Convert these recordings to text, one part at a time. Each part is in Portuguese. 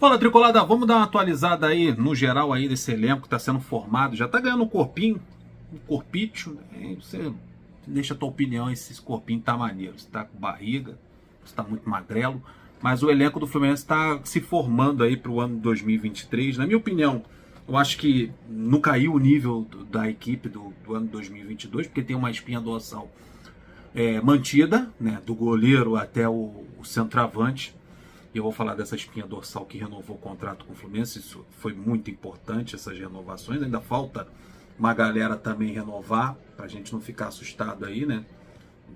Fala, Tricolada, vamos dar uma atualizada aí, no geral aí, desse elenco que está sendo formado. Já está ganhando um corpinho, um corpício, né? Você deixa a tua opinião aí se esse corpinho tá maneiro, se tá com barriga, se tá muito magrelo. Mas o elenco do Fluminense está se formando aí para o ano 2023. Na minha opinião, eu acho que não caiu o nível da equipe do ano 2022, porque tem uma espinha dorsal mantida, né, do goleiro até o centroavante. Eu vou falar dessa espinha dorsal que renovou o contrato com o Fluminense. Isso foi muito importante, essas renovações. Ainda falta uma galera também renovar, para a gente não ficar assustado aí, né?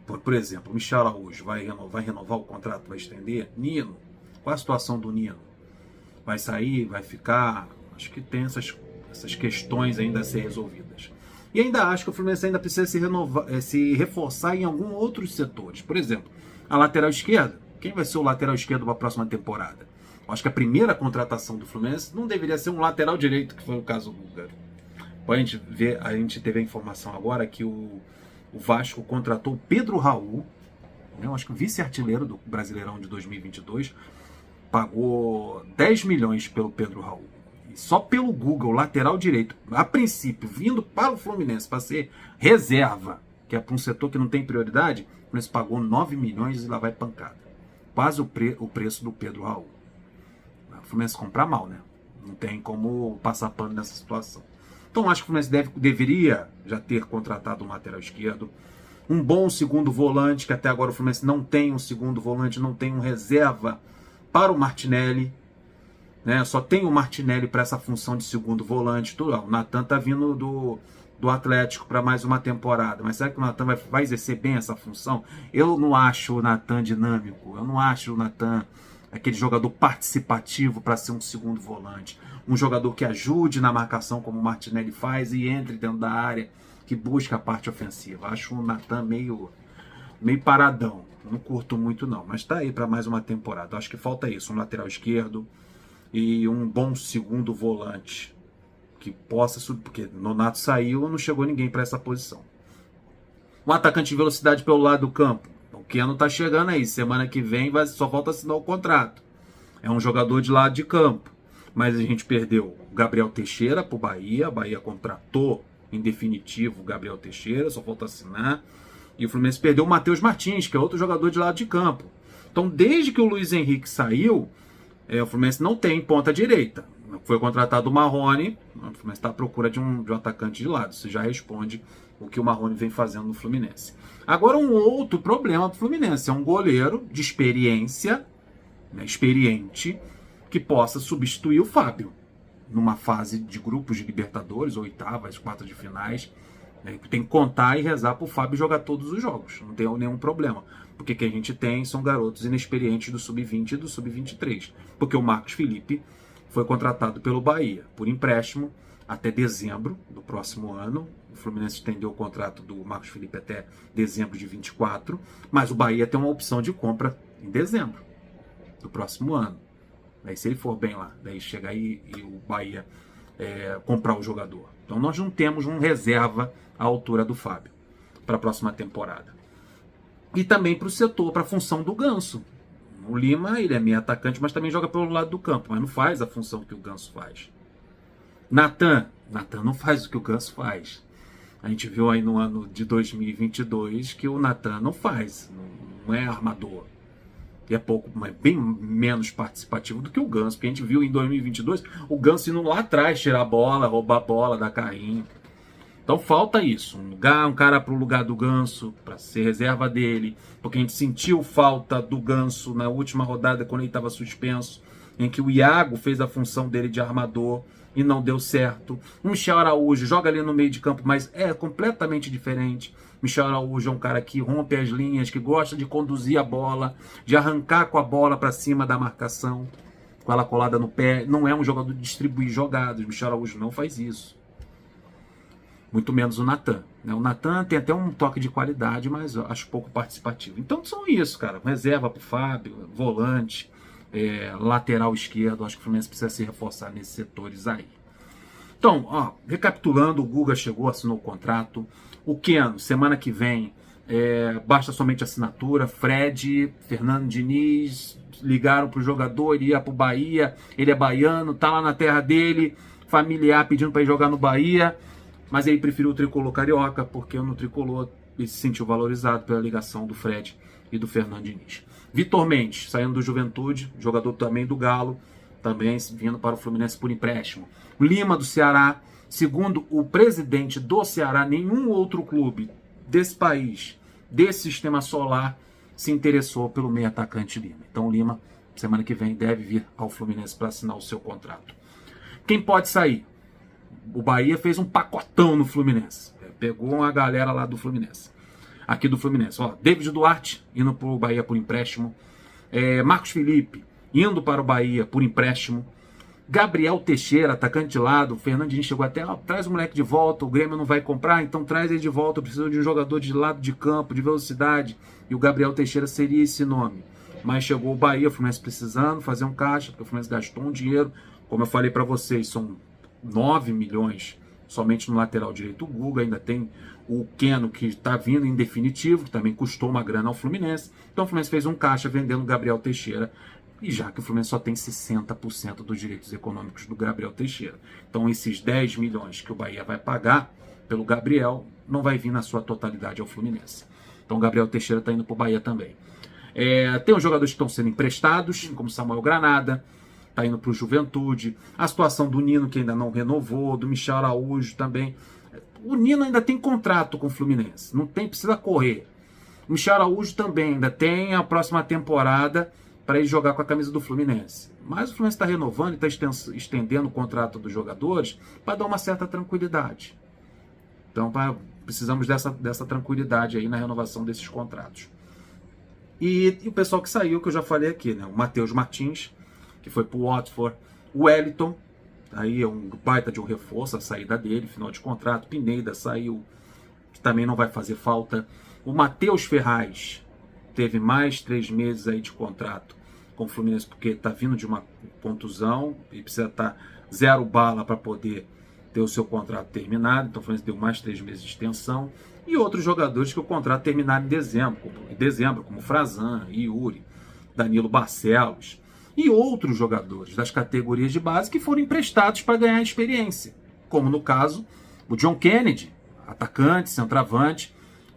Por exemplo, o Michel Araújo vai renovar o contrato, vai estender? Nino, qual a situação do Nino? Vai sair, vai ficar? Acho que tem essas questões ainda a ser resolvidas. E ainda acho que o Fluminense ainda precisa se reforçar em alguns outros setores. Por exemplo, a lateral esquerda. Quem vai ser o lateral esquerdo para a próxima temporada? Eu acho que a primeira contratação do Fluminense não deveria ser um lateral direito, que foi o caso do Guga. A gente teve a informação agora que o Vasco contratou o Pedro Raul, né, eu acho que o vice-artilheiro do Brasileirão de 2022, pagou 10 milhões pelo Pedro Raul. E só pelo Guga, o lateral direito, a princípio, vindo para o Fluminense para ser reserva, que é para um setor que não tem prioridade, o Fluminense pagou 9 milhões e lá vai pancada. Quase o preço do Pedro Raul. O Fluminense comprar mal, né? Não tem como passar pano nessa situação. Então acho que o Fluminense deveria já ter contratado um lateral esquerdo, um bom segundo volante, que até agora o Fluminense não tem um segundo volante, não tem um reserva para o Martinelli, né? Só tem o Martinelli para essa função de segundo volante. O Natan tá vindo do Atlético para mais uma temporada, mas será que o Natan vai exercer bem essa função? Eu não acho o Natan dinâmico, eu não acho o Natan aquele jogador participativo para ser um segundo volante, um jogador que ajude na marcação como o Martinelli faz e entre dentro da área, que busca a parte ofensiva. Acho o Natan meio paradão, não curto muito não, mas tá aí para mais uma temporada. Acho que falta isso, um lateral esquerdo e um bom segundo volante que possa subir, porque Nonato saiu e não chegou ninguém para essa posição. Um atacante de velocidade pelo lado do campo. O Keno tá chegando aí. Semana que vem só falta assinar o contrato. É um jogador de lado de campo. Mas a gente perdeu o Gabriel Teixeira pro Bahia. A Bahia contratou em definitivo o Gabriel Teixeira, só falta assinar. E o Fluminense perdeu o Matheus Martins, que é outro jogador de lado de campo. Então, desde que o Luiz Henrique saiu, o Fluminense não tem ponta direita. Foi contratado o Marrone, o Fluminense está à procura de um atacante de lado. Isso já responde o que o Marrone vem fazendo no Fluminense. Agora, um outro problema para o Fluminense é um goleiro de experiência, né, experiente, que possa substituir o Fábio numa fase de grupos de Libertadores, oitavas, quartas de finais. Tem que contar e rezar para o Fábio jogar todos os jogos. Não tem nenhum problema. Porque que a gente tem são garotos inexperientes do Sub-20 e do Sub-23. Porque o Marcos Felipe foi contratado pelo Bahia por empréstimo até dezembro do próximo ano. O Fluminense estendeu o contrato do Marcos Felipe até dezembro de 24, mas o Bahia tem uma opção de compra em dezembro do próximo ano. Aí se ele for bem lá, daí chega aí e o Bahia comprar o jogador. Então nós não temos um reserva à altura do Fábio para a próxima temporada. E também para o setor, para a função do Ganso. O Lima, ele é meio atacante, mas também joga pelo lado do campo, mas não faz a função que o Ganso faz. Natan não faz o que o Ganso faz. A gente viu aí no ano de 2022 que o Natan não faz, não é armador. E é bem menos participativo do que o Ganso, porque a gente viu em 2022 o Ganso indo lá atrás tirar a bola, roubar a bola, dar carrinho. Então falta isso, um cara para o lugar do Ganso, para ser reserva dele, porque a gente sentiu falta do Ganso na última rodada, quando ele estava suspenso, em que o Iago fez a função dele de armador e não deu certo. O Michel Araújo joga ali no meio de campo, mas é completamente diferente. Michel Araújo é um cara que rompe as linhas, que gosta de conduzir a bola, de arrancar com a bola para cima da marcação, com ela colada no pé. Não é um jogador de distribuir jogadas. Michel Araújo não faz isso. Muito menos o Natan. O Natan tem até um toque de qualidade, mas eu acho pouco participativo. Então são isso, cara. Reserva para o Fábio, volante, lateral esquerdo. Acho que o Fluminense precisa se reforçar nesses setores aí. Então, recapitulando, o Guga chegou, assinou o contrato. O Keno, semana que vem, basta somente assinatura. Fred, Fernando Diniz ligaram pro jogador, ele ia pro Bahia, ele é baiano, tá lá na terra dele, familiar pedindo para ir jogar no Bahia, mas ele preferiu o tricolor carioca, porque no tricolor ele se sentiu valorizado pela ligação do Fred e do Fernando Diniz. Vitor Mendes, saindo do Juventude, jogador também do Galo, também vindo para o Fluminense por empréstimo. Lima do Ceará, segundo o presidente do Ceará, nenhum outro clube desse país, desse sistema solar, se interessou pelo meio atacante Lima. Então o Lima, semana que vem, deve vir ao Fluminense para assinar o seu contrato. Quem pode sair? O Bahia fez um pacotão no Fluminense. Pegou uma galera lá do Fluminense. Aqui do Fluminense. Ó, David Duarte indo para o Bahia por empréstimo. Marcos Felipe indo para o Bahia por empréstimo. Gabriel Teixeira, atacante de lado. O Fernandinho chegou até, traz o moleque de volta. O Grêmio não vai comprar, então traz ele de volta. Eu preciso de um jogador de lado de campo, de velocidade. E o Gabriel Teixeira seria esse nome. Mas chegou o Bahia, o Fluminense precisando fazer um caixa, porque o Fluminense gastou um dinheiro. Como eu falei para vocês, são 9 milhões somente no lateral direito. O Guga ainda tem o Keno, que está vindo em definitivo, que também custou uma grana ao Fluminense. Então o Fluminense fez um caixa vendendo o Gabriel Teixeira, e já que o Fluminense só tem 60% dos direitos econômicos do Gabriel Teixeira. Então esses 10 milhões que o Bahia vai pagar pelo Gabriel não vai vir na sua totalidade ao Fluminense. Então o Gabriel Teixeira está indo para o Bahia também. Tem os jogadores que estão sendo emprestados, como Samuel Granada, está indo para o Juventude. A situação do Nino, que ainda não renovou, do Michel Araújo também. O Nino ainda tem contrato com o Fluminense, não precisa correr. O Michel Araújo também ainda tem a próxima temporada para ele jogar com a camisa do Fluminense. Mas o Fluminense está renovando e está estendendo o contrato dos jogadores para dar uma certa tranquilidade. Então precisamos dessa tranquilidade aí na renovação desses contratos. E o pessoal que saiu, que eu já falei aqui, né? O Matheus Martins, que foi para o Watford. O Wellington, aí é um baita de um reforço, a saída dele, final de contrato. Pineda saiu, que também não vai fazer falta. O Matheus Ferraz teve mais 3 meses aí de contrato com o Fluminense, porque está vindo de uma contusão e precisa estar 0 bala para poder ter o seu contrato terminado. Então o Fluminense deu mais 3 meses de extensão. E outros jogadores que o contrato terminaram em dezembro, como Frazan, Yuri, Danilo Barcelos. E outros jogadores das categorias de base que foram emprestados para ganhar experiência. Como no caso, o John Kennedy, atacante, centroavante,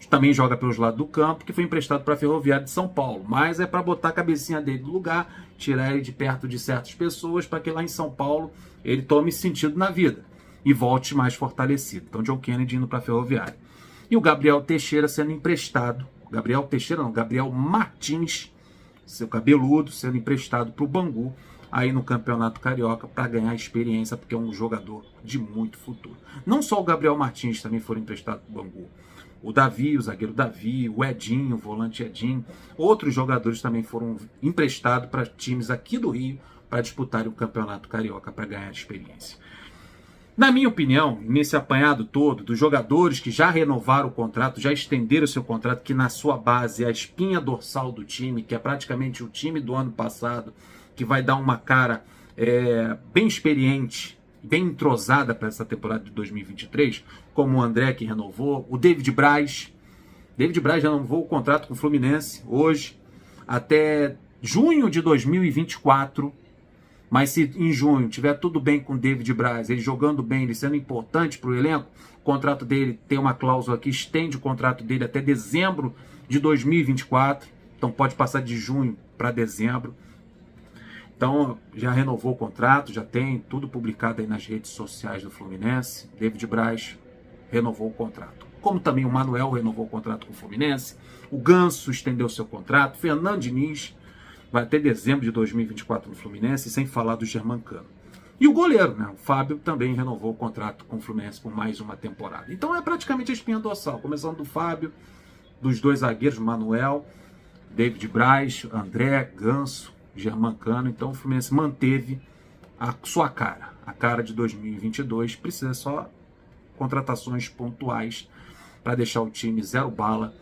também joga pelos lados do campo, que foi emprestado para a Ferroviária de São Paulo. Mas é para botar a cabecinha dele no lugar, tirar ele de perto de certas pessoas, para que lá em São Paulo ele tome sentido na vida e volte mais fortalecido. Então, John Kennedy indo para a Ferroviária. E o Gabriel Teixeira sendo emprestado. Gabriel Martins, seu cabeludo, sendo emprestado para o Bangu, aí no Campeonato Carioca, para ganhar experiência, porque é um jogador de muito futuro. Não só o Gabriel Martins também foram emprestados para o Bangu. O Davi, o zagueiro Davi, o Edinho, o volante Edinho, outros jogadores também foram emprestados para times aqui do Rio para disputarem o Campeonato Carioca, para ganhar experiência. Na minha opinião, nesse apanhado todo, dos jogadores que já renovaram o contrato, já estenderam o seu contrato, que na sua base é a espinha dorsal do time, que é praticamente o time do ano passado, que vai dar uma cara bem experiente, bem entrosada para essa temporada de 2023, como o André, que renovou, o David Braz. David Braz renovou o contrato com o Fluminense hoje, até junho de 2024. Mas se em junho tiver tudo bem com o David Braz, ele jogando bem, ele sendo importante para o elenco, o contrato dele tem uma cláusula que estende o contrato dele até dezembro de 2024. Então pode passar de junho para dezembro. Então já renovou o contrato, já tem tudo publicado aí nas redes sociais do Fluminense. David Braz renovou o contrato. Como também o Manuel renovou o contrato com o Fluminense. O Ganso estendeu seu contrato. Fernando Diniz vai até dezembro de 2024 no Fluminense, sem falar do Germancano. E o goleiro, né? O Fábio, também renovou o contrato com o Fluminense por mais uma temporada. Então é praticamente a espinha dorsal, começando do Fábio, dos 2 zagueiros, Manuel, David Braz, André, Ganso, Germancano. Então o Fluminense manteve a sua cara, a cara de 2022. Precisa só contratações pontuais para deixar o time 0 bala,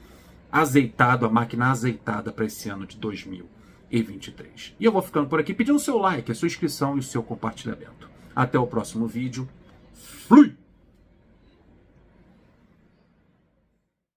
azeitado, a máquina azeitada para esse ano de 2023. E eu vou ficando por aqui pedindo o seu like, a sua inscrição e o seu compartilhamento. Até o próximo vídeo. Fui!